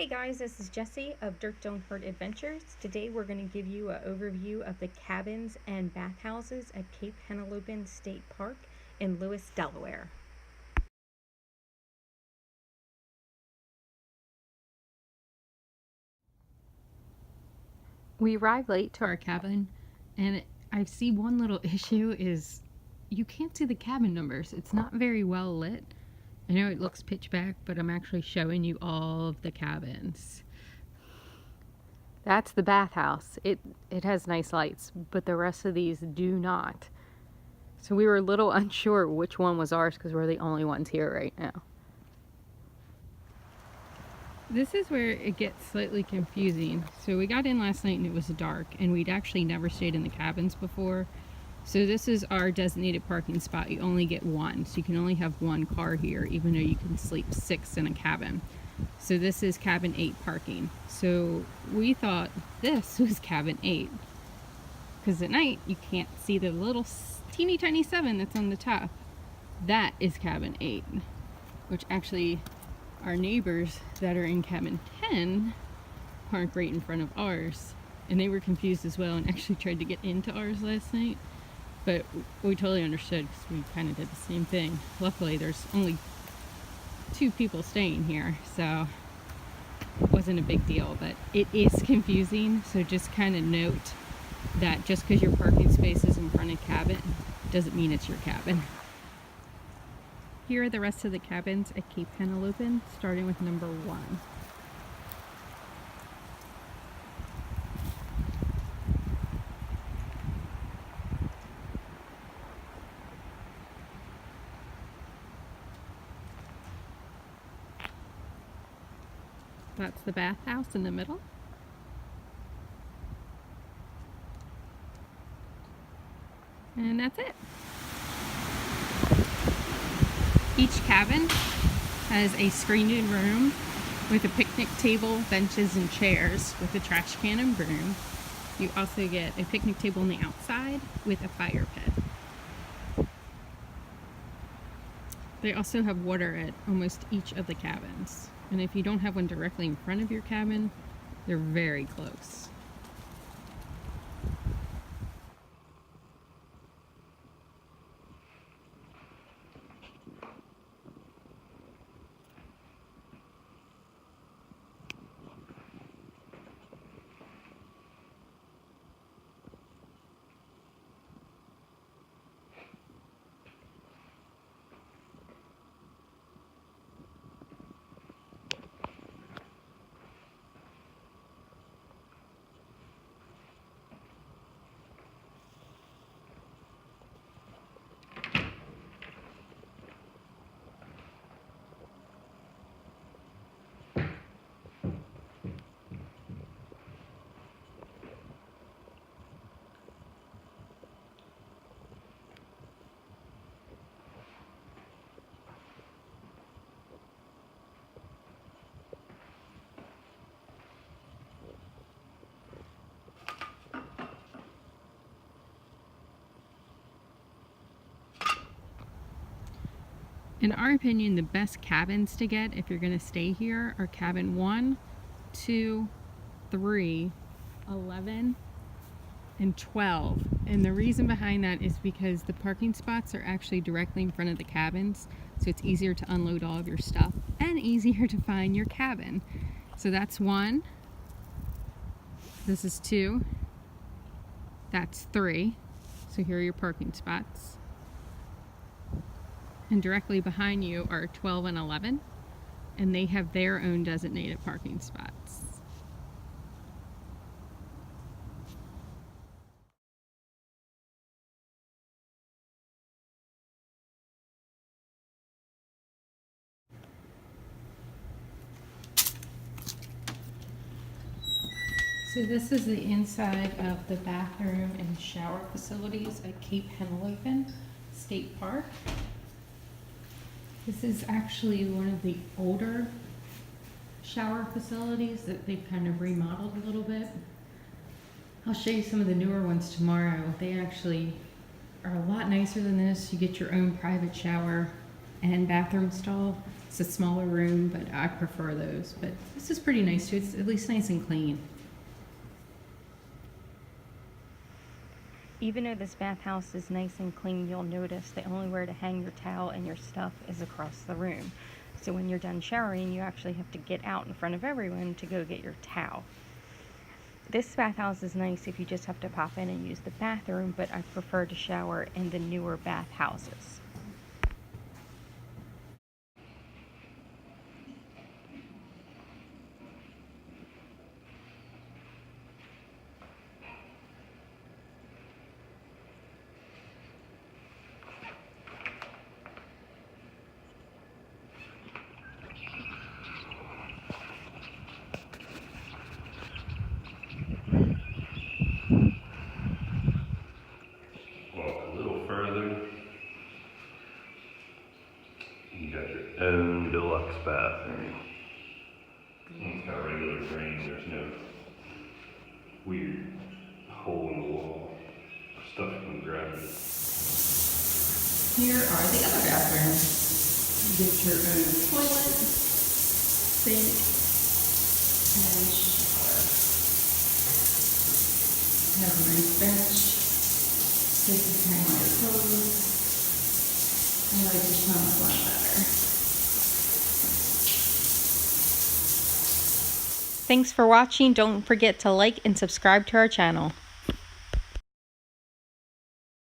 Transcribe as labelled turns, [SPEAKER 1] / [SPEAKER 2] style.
[SPEAKER 1] Guys, this is Jessie of Dirt Don't Hurt Adventures. Today we're going to give you an overview of the cabins and bathhouses at Cape Henlopen State Park in Lewis, Delaware. We arrived late to our cabin, and I see one little issue is you can't see the cabin numbers. It's not very well lit. I know it looks pitch black, but I'm actually showing you all of the cabins. That's the bathhouse. It has nice lights, but the rest of these do not. So we were a little unsure which one was ours because we're the only ones here right now. This is where it gets slightly confusing. So we got in last night and it was dark, and we'd actually never stayed in the cabins before. So this is our designated parking spot. You only get one, so you can only have one car here, even though you can sleep 6 in a cabin. So this is cabin 8 parking. So we thought this was cabin 8, because at night you can't see the little teeny tiny 7 that's on the top. That is cabin 8, which actually our neighbors that are in cabin 10 park right in front of ours, and they were confused as well and actually tried to get into ours last night. But we totally understood because we kind of did the same thing. Luckily, there's only 2 people staying here, so it wasn't a big deal. But it is confusing, so just kind of note that just because your parking space is in front of cabin doesn't mean it's your cabin. Here are the rest of the cabins at Cape Henlopen, starting with number 1. That's the bathhouse in the middle. And that's it. Each cabin has a screened-in room with a picnic table, benches, and chairs with a trash can and broom. You also get a picnic table on the outside with a fire pit. They also have water at almost each of the cabins. And if you don't have one directly in front of your cabin, they're very close. In our opinion, the best cabins to get if you're going to stay here are cabin 1, 2, 3, 11, and 12. And the reason behind that is because the parking spots are actually directly in front of the cabins, so it's easier to unload all of your stuff and easier to find your cabin. So that's 1. This is 2. That's 3. So here are your parking spots. And directly behind you are 12 and 11, and they have their own designated parking spots. So this is the inside of the bathroom and shower facilities at Cape Henlopen State Park. This is actually one of the older shower facilities that they've kind of remodeled a little bit. I'll show you some of the newer ones tomorrow. They actually are a lot nicer than this. You get your own private shower. and bathroom stall. It's a smaller room, but I prefer those. But this is pretty nice too. It's at least nice and clean.
[SPEAKER 2] Even though this bathhouse is nice and clean, you'll notice the only where to hang your towel and your stuff is across the room. So when you're done showering, you actually have to get out in front of everyone to go get your towel. This bathhouse is nice if you just have to pop in and use the bathroom, but I prefer to shower in the newer bathhouses.
[SPEAKER 3] You got your own deluxe bathroom. It's got regular drain, there's no weird hole in the wall. Stuff you can grab it.
[SPEAKER 1] Here are the other bathrooms. You get your own toilet, sink, and shower. Have a nice bench. Places to hang all your clothes. I like this one a lot better.
[SPEAKER 2] Thanks for watching. Don't forget to like and subscribe to our channel.